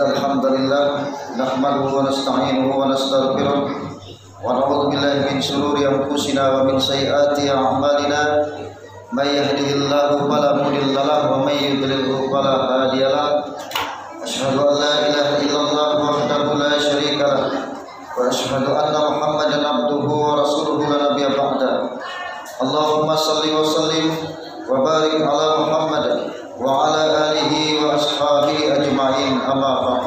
Alhamdulillah nahmaduhu wa nasta'inuhu wa nastaghfiruh wa na'udzu billahi min shururi anfusina wa min sayyiati a'malina may yahdihillahu fala mudilla lahu wa may yudlilhu fala hadiya lahu asyhadu an la ilaha illallah wahdahu la syarika lahu wa asyhadu anna Muhammadan abduhu wa rasuluhu la nabiyya ba'da. Allahumma shalli wa sallim wa barik ala Muhammad wa ala alihi wa ashabihi ajma'in, amma ba'd.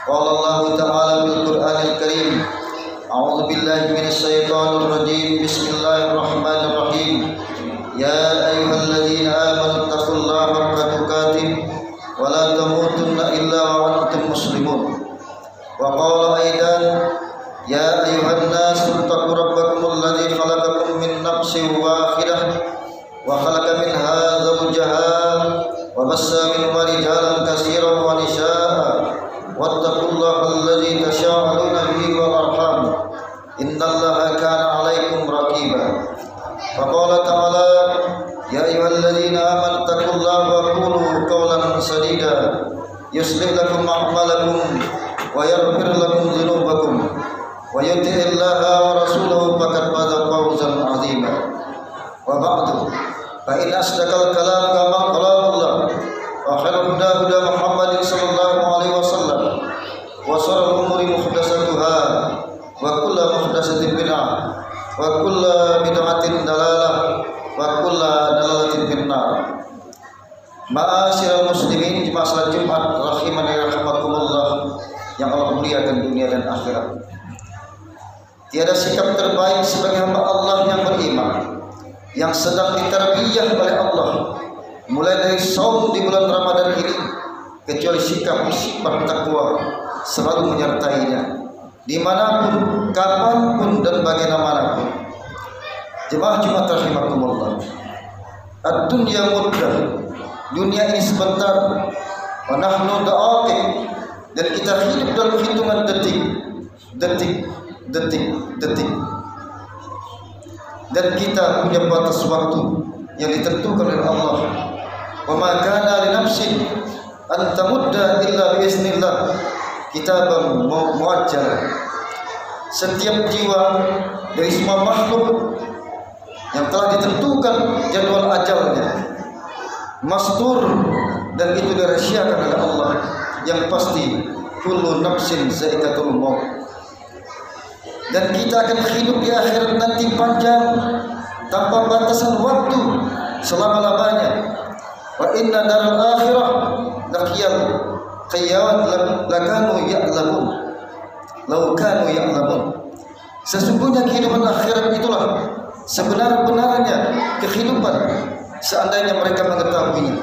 Qala Allah ta'ala bil Qur'anil Karim, a'udzu billahi minasy syaithanir rajim, bismillahirrahmanirrahim. Ya ayyuhalladzina amanu taqullaha haqqa tuqatih wa la tamutunna illa wa antum muslimun. Wa qala aidan, ya ayyuhan nasu taqu rabbakumul ladzi khalaqakum min nafsin wahidah wa khalaqa minha zawjaha wa bassa minhuma rijalan katsiran wa nisaa'a wattaqullaha alladzi tasaaluna bihi wal arham innallaha kana 'alaikum raqiba. Wa qala ta'ala, ya ayyuhalladzina amanu taqullaha wa qulu qawlan sadida yuslih lakum a'malakum wa yaghfir lakum dhunubakum wa yuti'illaha wa rasulahu faqad faza fawzan 'azima. Wa ba'du, fa in asdaqal kalam kalamullah wa khairul huda huda Muhammadin sallallahu alaihi wasallam wa sharrul umuri muhdatsatuha wa kullu muhdatsatin bid'ah wa kullu bid'atin dalalah wa kullu dalalatin finnar. Ma'asyiral muslimin, jemaah salat Jumat rahimani rahimakumullah yang Allah muliakan dunia dan akhirat. Tiada sikap terbaik sebagai hamba Allah yang beriman, yang sedang ditarbiyah oleh Allah mulai dari saum di bulan Ramadan ini, kecuali sikap sifat takwa selalu menyertainya dimanapun, kapanpun dan bagaimanapun. Jemaah Jumat rahimakumullah, ad-dunya muddah, dunia ini sebentar, wa nahnu da'aqib, dan kita hidup dalam hitungan detik, dan kita punya batas waktu yang ditentukan oleh Allah. Wa ma kana li nafsin an tamudda illa bi iznillah kitaban muajjal. Setiap jiwa dari semua makhluk yang telah ditentukan jadwal ajalnya, mastur, dan itu dirahasiakan oleh Allah. Yang pasti kullu nafsin za'iqatul maut, dan kita akan hidup di akhirat nanti panjang tanpa batasan waktu selama-lamanya. Wa inna daral akhirah laqiyal qiyamat lakanu ya'lamun law kanu ya'lamun. Sesungguhnya kehidupan akhirat itulah sebenar-benarnya kehidupan seandainya mereka mengetahuinya.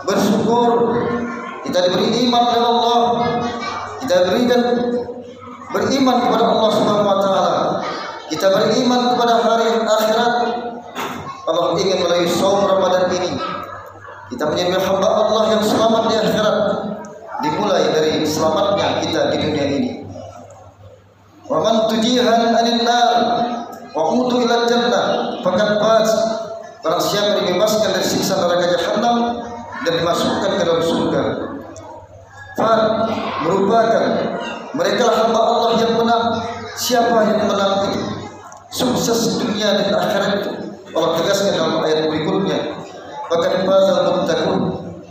Bersyukur kita diberi iman oleh Allah, kita berikan beriman kepada Allah Subhanahu wa taala, kita beriman kepada hari akhirat. Allah ingin melalui saum Ramadan ini kita menjadi hamba Allah yang selamat di akhirat, dimulai dari selamatnya kita di dunia ini. Wa man tujihan 'anil nar wa utu ila jannah faqad faz. Barang siapa dibebaskan dari siksa neraka jahanam dan dimasukkan ke dalam surga. Faz merupakan mereka hamba Allah yang menang. Siapa yang menang itu? Sukses dunia dan akhirat itu. Allah tegaskan dalam ayat berikutnya. Faqad fazal muttaqun.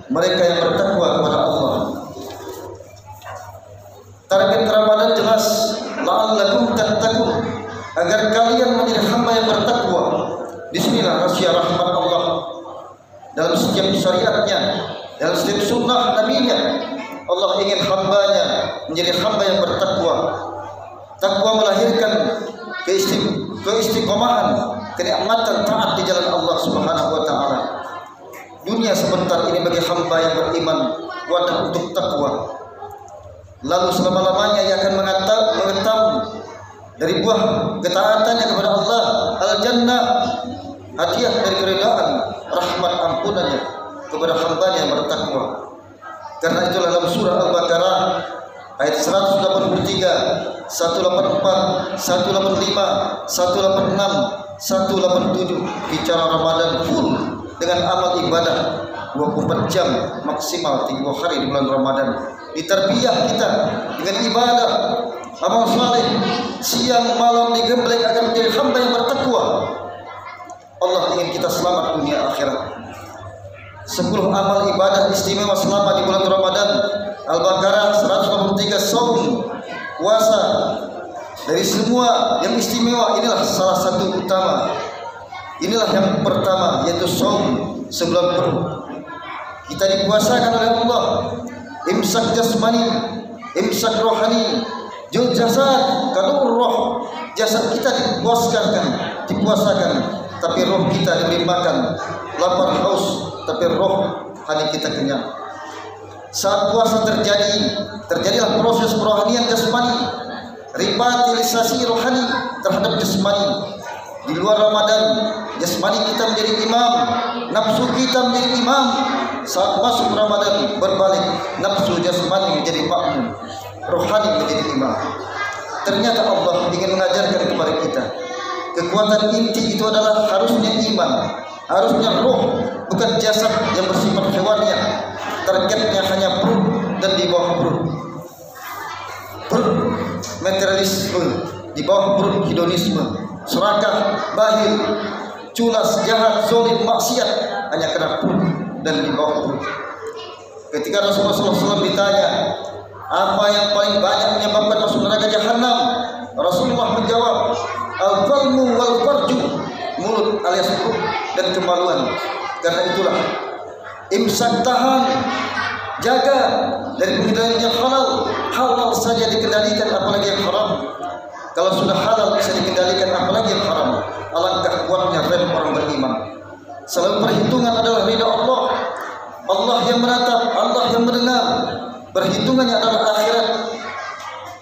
Mereka yang bertakwa kepada Allah. Target Ramadan jelas, la'allakum tattaqun, agar kalian menjadi hamba yang bertakwa. Disinilah rahasia rahmat Allah dalam setiap syariatnya, dalam setiap sunnah nabinya. Allah ingin hambanya menjadi hamba yang bertakwa. Takwa melahirkan keistiqomahan, kenikmatan taat di jalan Allah Subhanahu wa taala. Dunia sebentar ini bagi hamba yang beriman wadah untuk takwa. Lalu selama-lamanya ia akan mengetam dari buah ketaatannya kepada Allah, al-jannah, hadiah dari keridaan, rahmat ampunannya kepada hambanya yang bertakwa. Karena itulah dalam surah Al-Baqarah ayat 183, 184, 185, 186, 187 bicara Ramadan full dengan amal ibadah 24 jam maksimal 30 hari di bulan Ramadan. Ditarbiyah kita dengan ibadah, amal saleh, siang malam digembleng agar menjadi hamba yang bertakwa. Allah ingin kita selamat dunia akhirat. 10 amal ibadah istimewa selama di bulan Ramadan. Al-Baqarah 183, saum, puasa. Dari semua yang istimewa inilah salah satu utama. Inilah yang pertama, yaitu saum, sebulan penuh. Kita dipuasakan oleh Allah. Imsak jasmani, imsak rohani, jul jasad, kalur roh. Jasad kita dipuasakan, tapi roh kita diberi makan. Lapar haus, tapi roh hati kita kenyang. Saat puasa terjadilah proses perohanian jasmani, revitalisasi rohani terhadap jasmani. Di luar Ramadan, jasmani kita menjadi imam, nafsu kita menjadi imam. Saat masuk Ramadan berbalik, nafsu jasmani menjadi makmum, rohani menjadi imam. Ternyata Allah ingin mengajarkan kepada kita, kekuatan inti itu adalah harusnya iman, harusnya roh, bukan jasad yang bersifat hewaniah. Targetnya hanya perut dan di bawah perut. Perut materialisme, di bawah perut hedonisme, serakah, bahil, culas, jahat, zalim, maksiat, hanya kena perut dan di bawah perut. Ketika Rasulullah SAW ditanya, apa yang paling banyak menyebabkan masuk neraka jahanam? Rasulullah menjawab, al-falmu wal farju, mulut alias perut dan kemaluan. Karena itulah imsak, tahan, jaga dari pengendalian yang halal. Halal saja dikendalikan, apalagi yang haram. Kalau sudah halal bisa dikendalikan, apalagi yang haram. Alangkah kuatnya rem orang beriman. Selalu perhitungan adalah ridha Allah. Allah yang menatap, Allah yang mendengar. Perhitungannya adalah akhirat.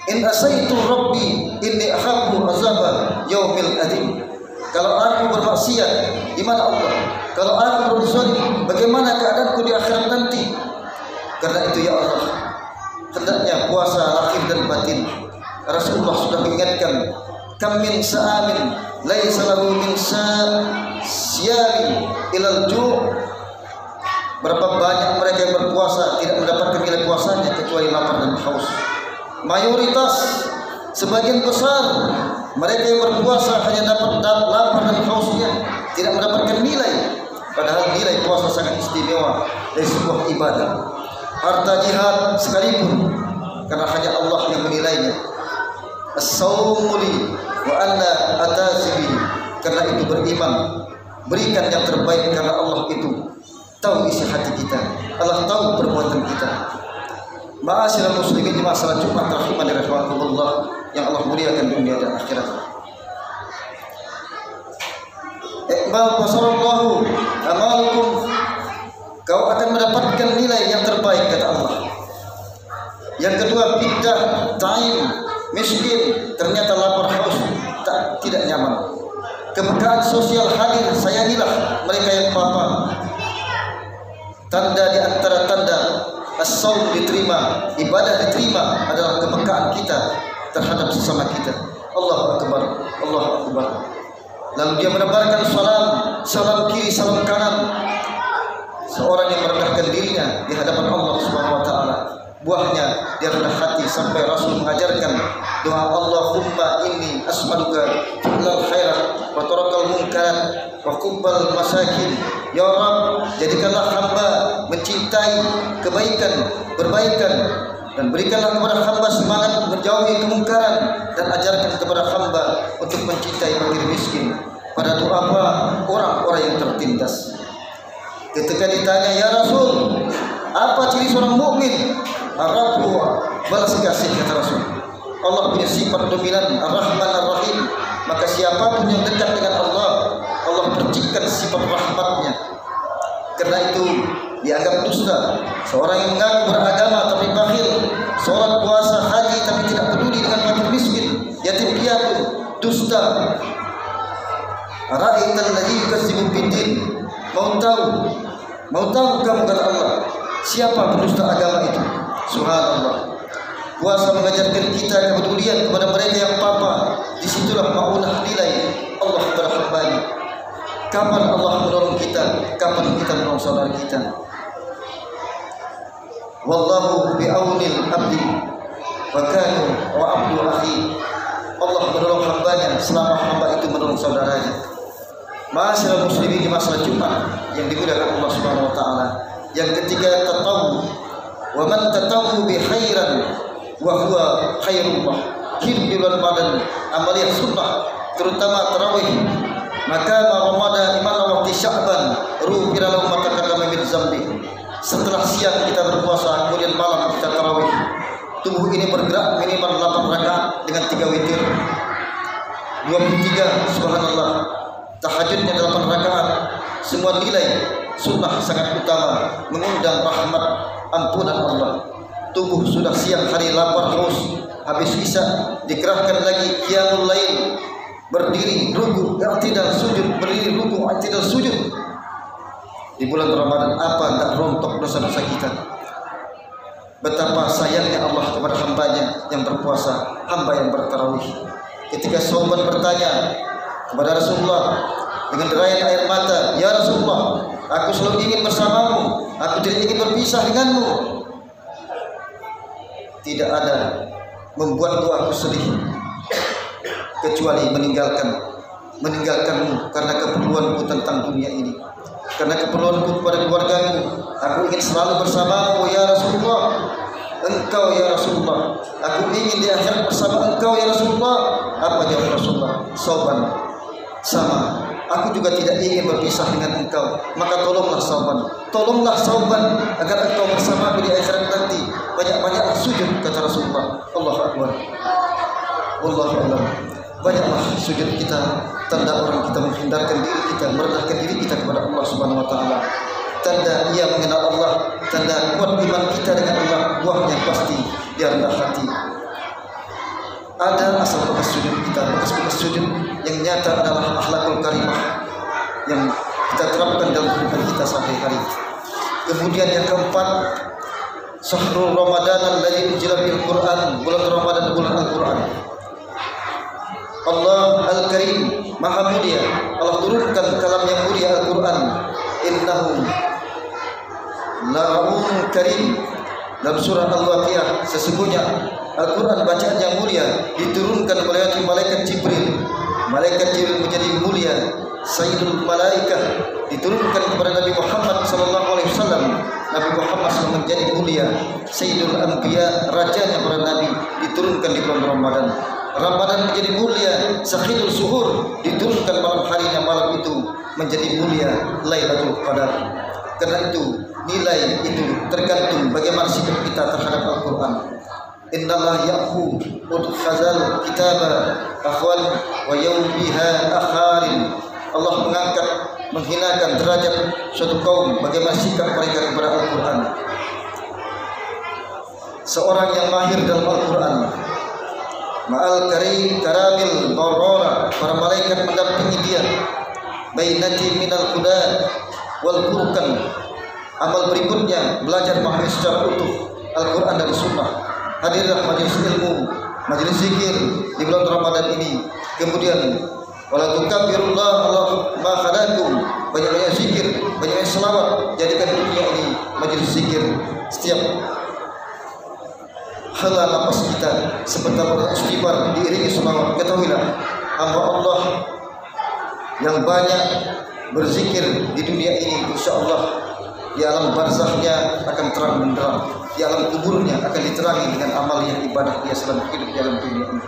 In asaitu rabbi inni ahabbu azaba yaumil adim. Kalau aku bermaksiat, di mana Allah? Kalau aku berzalim, bagaimana keadaanku di akhirat nanti? Karena itu ya Allah, hendaknya puasa lahir dan batin. Rasulullah sudah mengingatkan, kam min sa'amin laisa lahu min siyami ilal ju'. Berapa banyak mereka yang berpuasa tidak mendapatkan nilai puasanya kecuali lapar dan haus. Mayoritas, sebagian besar mereka yang berpuasa hanya dapat lapar dan hausnya, tidak mendapatkan nilai. Padahal nilai puasa sangat istimewa dari sebuah ibadah. Harta jihad sekalipun, karena hanya Allah yang menilainya. As-sawmu li wa anna atasibi. Karena itu beriman, berikan yang terbaik karena Allah itu tahu isi hati kita. Allah tahu perbuatan kita. Ma'asyiral muslimin jemaah salat Jumat rahimani rahimakumullah yang Allah muliakan dunia dan akhirat. Iqbal basarallahu amalukum. Kau akan mendapatkan nilai yang terbaik kata Allah. Yang kedua, bid'ah, taim, miskin, ternyata lapar haus, tidak nyaman. Kepekaan sosial hadir, sayangilah mereka yang papa. Tanda di antara tanda as-saum diterima, ibadah diterima adalah kepekaan kita terhadap sesama kita. Allahu Akbar, Allahu Akbar. Lalu dia menebarkan salam kiri, salam kanan. Seorang yang merendahkan dirinya di hadapan Allah Subhanahu wa taala, buahnya dia rendah hati sampai Rasul mengajarkan doa, Allahumma inni as'aluka fi'lal khairat wa tarakal munkarat wa qubbal masakin. Ya Rabb, jadikanlah hamba mencintai kebaikan, perbaikan, dan berikanlah kepada hamba semangat menjauhi kemungkaran, dan ajarkan kepada hamba untuk mencintai fakir miskin. Pada doa apa orang-orang yang tertindas. Ketika ditanya, ya Rasul, apa ciri seorang mukmin? Ar-Rabbu balas kasih, kata Rasul. Allah punya sifat dominan Ar-Rahman Ar-Rahim. Maka siapapun yang dekat dengan Allah, Allah percikan sifat rahmatnya. Karena itu dianggap dusta seorang yang mengaku beragama tapi bakhil, sholat, puasa, haji tapi tidak peduli dengan fakir miskin, yatim piatu, dusta. Ra'aital ladzi yukadzibu biddin. Mau tahu kamu, kata Allah, siapa pendusta agama itu? Subhanallah. Puasa mengajarkan kita kepedulian kepada mereka yang papa. Disitulah maunah nilai Allah kepada hamba-Nya. Kapan Allah menolong kita? Kapan kita menolong saudara kita? Wallahu bi'aunil abdi wa kanu wa abdu akhi. Allah menolong hamba-Nya selama hamba itu menolong saudaranya. Ma'asyiral muslimin di masalah Jumat yang dimuliakan Allah Subhanahu wa taala, yang ketiga tatawu. Wa man tatawu bi khairan wa huwa khairullah. Hibbil badan amaliyah sunnah, terutama tarawih. Maka Ramadan iman waktu Sya'ban ru'ira lahu mataqaddama min zambi. Setelah siang kita berpuasa, kemudian malam kita tarawih. Tubuh ini bergerak minimal 8 rakaat dengan 3 witir. 23 subhanallah. Tahajudnya 8 rakaat. Semua nilai sunnah sangat utama, mengundang rahmat ampunan Allah. Tubuh sudah siang hari lapar haus, habis isya dikerahkan lagi qiyamul lail, berdiri ruku i'tidal sujud, berdiri ruku i'tidal sujud. Di bulan Ramadan apa enggak rontok dosa-dosa kita? Betapa sayangnya Allah kepada hamba-Nya yang berpuasa, hamba yang bertarawih. Ketika Sauban bertanya kepada Rasulullah dengan derayan air mata, ya Rasulullah, aku selalu ingin bersamamu, aku tidak ingin berpisah denganmu. Tidak ada membuatku aku sedih kecuali meninggalkanmu karena keperluanku tentang dunia ini, karena keperluanku kepada keluargamu. Aku ingin selalu bersamamu ya Rasulullah. Engkau ya Rasulullah, aku ingin di akhirat bersama engkau ya Rasulullah. Apa jawab Rasulullah? Sauban, sama, aku juga tidak ingin berpisah dengan engkau. Maka tolonglah Sauban agar engkau bersamaku di akhirat nanti. Banyak-banyak sujud, kata Rasulullah. Allahu Akbar. Wallahu a'lam. Banyaklah sujud kita, tanda orang kita menghindarkan diri kita, merendahkan diri kita kepada Allah Subhanahu wa taala. Tanda ia mengenal Allah, tanda kuat iman kita dengan Allah, buahnya pasti dia rendah hati. Ada asal bekas sujud kita, bekas sujud yang nyata adalah akhlakul karimah yang kita terapkan dalam kehidupan kita sehari-hari. Kemudian yang keempat, Syahrul Ramadan alladzi unzila fil Qur'an, bulan Ramadan, bulan Al-Qur'an. Allah Al-Karim, Maha Mulia. Allah turunkan kalam yang mulia Al-Qur'an. Innahu la'un karim. Dalam surah Al-Waqiah, sesungguhnya Al-Quran bacaan yang mulia diturunkan oleh malaikat Jibril. Malaikat Jibril menjadi mulia, Sayyidul Malaikah, diturunkan kepada Nabi Muhammad SAW. Nabi Muhammad SAW menjadi mulia, Sayyidul Anbiya, rajanya para nabi, diturunkan di bulan Ramadan. Ramadan menjadi mulia, Sakhidul Suhur, diturunkan malam harinya, malam itu menjadi mulia, Lailatul Qadar. Karena itu nilai itu tergantung bagaimana sikap kita terhadap Al-Quran. Innallaha ya'khudhu khazal kitaba akhwan wa yawbiha akharin. Allah mengangkat, menghinakan derajat suatu kaum bagaimana sikap mereka kepada Al-Quran. Seorang yang mahir dalam Al-Quran, ma'al karamil barara, para malaikat mendampingi dia, bainati minal huda wal furqan, Amal berikutnya belajar memahami secara utuh Al-Quran dan Sunnah. Hadirlah majelis ilmu, majelis zikir di bulan Ramadan ini. Kemudian wala tukabbirullah Allah ma khalaqukum, banyak-banyak zikir, banyak-banyak selawat. Jadikan dunia ini majelis zikir. Setiap hela nafas kita sebentar beristighfar diiringi selawat. Ketahuilah hamba Allah yang banyak berzikir di dunia ini, insyaallah di alam barzahnya akan terang benderang, di alam kuburnya akan diterangi dengan amal yang ibadah dia selama hidup di alam dunia ini.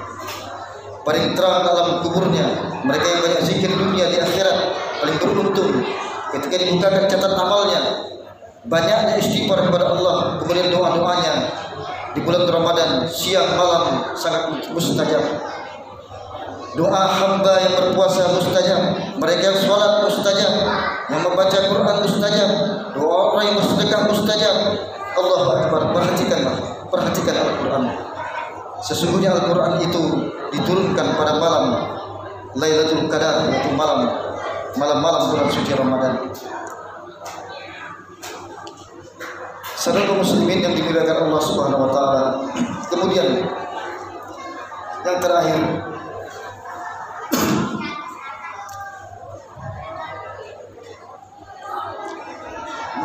Paling terang alam kuburnya mereka yang banyak zikir di dunia, di akhirat paling beruntung ketika dibukakan catatan amalnya. Banyaknya istighfar kepada Allah, kemudian doa-doanya di bulan Ramadan siang malam sangat mustajab. Doa hamba yang berpuasa mustajab, mereka yang sholat mustajab, yang membaca Quran mustajab, doa orang yang bersedekah mustajab. Allahu Akbar. Perhatikan Al-Quran. Sesungguhnya Al-Quran itu diturunkan pada malam Lailatul Qadar, yaitu malam-malam bulan suci Ramadan. Saudara muslimin yang dimuliakan Allah Subhanahu wa taala. Kemudian yang terakhir,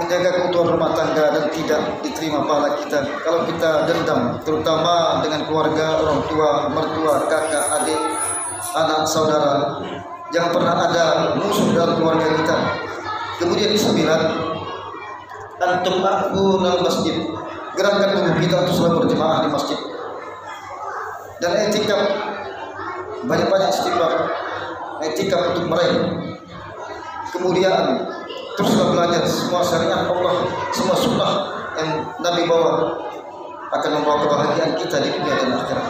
menjaga keutuhan rumah tangga dan tidak diterima pahala kita kalau kita dendam, terutama dengan keluarga, orang tua, mertua, kakak, adik, anak, saudara. Jangan pernah ada musuh dalam keluarga kita. Kemudian 9, antum aqunal masjid, gerakan tubuh kita untuk selalu berjemaah di masjid. Dan etikaf, banyak-banyak istighfar, etikaf untuk meraih. Kemudian teruslah belajar semua syariat Allah, semua sunnah yang Nabi bawa akan membawa kebahagiaan kita di dunia dan akhirat.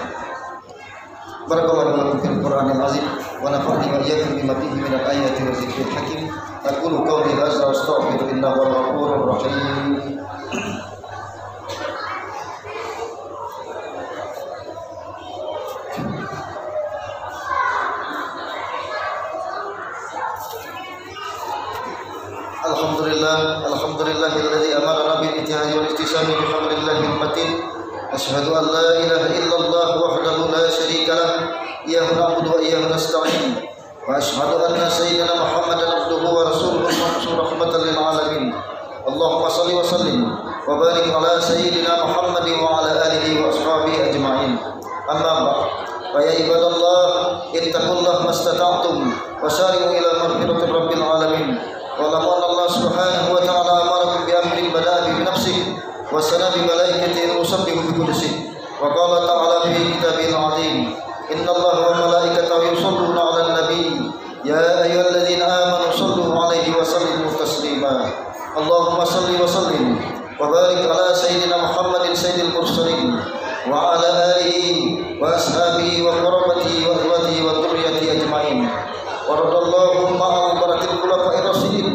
Barakallahu lakum fil Qur'anil azim wa nafa'ani wa iyyakum bima fihi minal ayati wa dzikril hakim. Aqulu qawli hadza wa astaghfiru innahu huwal ghafurur rahim. Alhamdulillahilladzi amarna bil ittihadi wal istisami bi hablillahil matin. Asyhadu an la ilaha illallah wahdahu la syarika lah, iyyahu na'budu wa iyyahu nasta'in. Wa asyhadu anna sayyidina Muhammadan abduhu wa rasuluhu al-mab'uts rahmatan lil alamin. Allahumma shalli wa sallim wa barik ala sayyidina Muhammadin wa ala alihi wa ashabihi ajma'in. Amma ba'd. Fa ya ibadallah ittaqullaha mastata'tum wa sari'u ila maghfiratir rabbil alamin. Walaupun Allah Subhanahu wa taala amarakum bi amrin bada'a bi nafsihi wa sana bi malaikatihi yusabbihu bi qudusihi wa qala ta'ala fi kitabil 'azim inna Allaha wa malaikatahu yusholluna 'alan nabiy ya ayyuhalladzina amanu shallu 'alaihi wa sallimu taslima. Allahumma shalli wa sallim wa barik ala sayyidina Muhammadin sayyidil mursalin wa ala alihi wa ashabihi wa qurabatihi wa azwajihi wa dhurriyyatihi ajma'in. Waradallahu ma'al barakil khulafa'ir rasyidin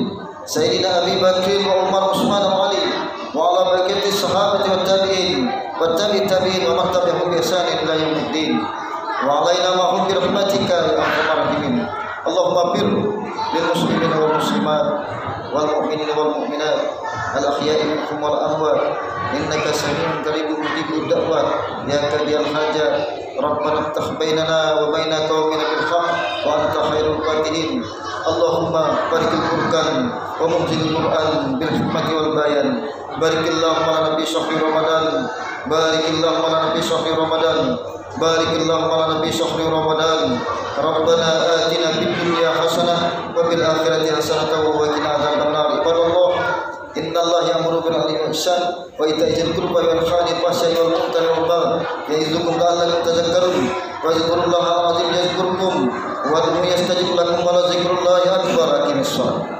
Sayyidina Abi Bakr wa Umar Utsman wa Ali wa ala baqiyati sahabati wat tabi'in wat tabi'in wa man tabi'ahum bi ihsan ila yaumiddin wa alaina ma'hum bi rahmatika ya arhamar rahimin. Allahumma fir lil muslimina wal muslimat wal mu'minina wal mu'minat al ahya'i minhum wal amwat innaka sami'un qaribun mujibud da'wat ya kadiyal hajat. Rabbana iftah bainana wa baina qaumina bil haqq wa anta khairul fatihin. Allahumma barikil Qur'an wa munzilil Qur'an bil hikmati wal bayan. Barikillahumma ala nabi syahri Ramadan. Barikillahumma ala nabi syahri Ramadan. Barikillahumma ala nabi syahri Ramadan. Rabbana atina fid dunya hasanah wa fil akhirati hasanah wa qina adzabannar. Ibadallah innallaha ya'muru bil 'adli wal ihsan wa ita'i dzil qurba wal yatama wal fahsya'i wal munkari wal baghi ya'izukum la'allakum tadhakkarun. Wa dzkurullaha al-'azim yazkurkum wa ad'uuhu yastajib lakum wa la dzikrullahi akbar. Aqimissalah.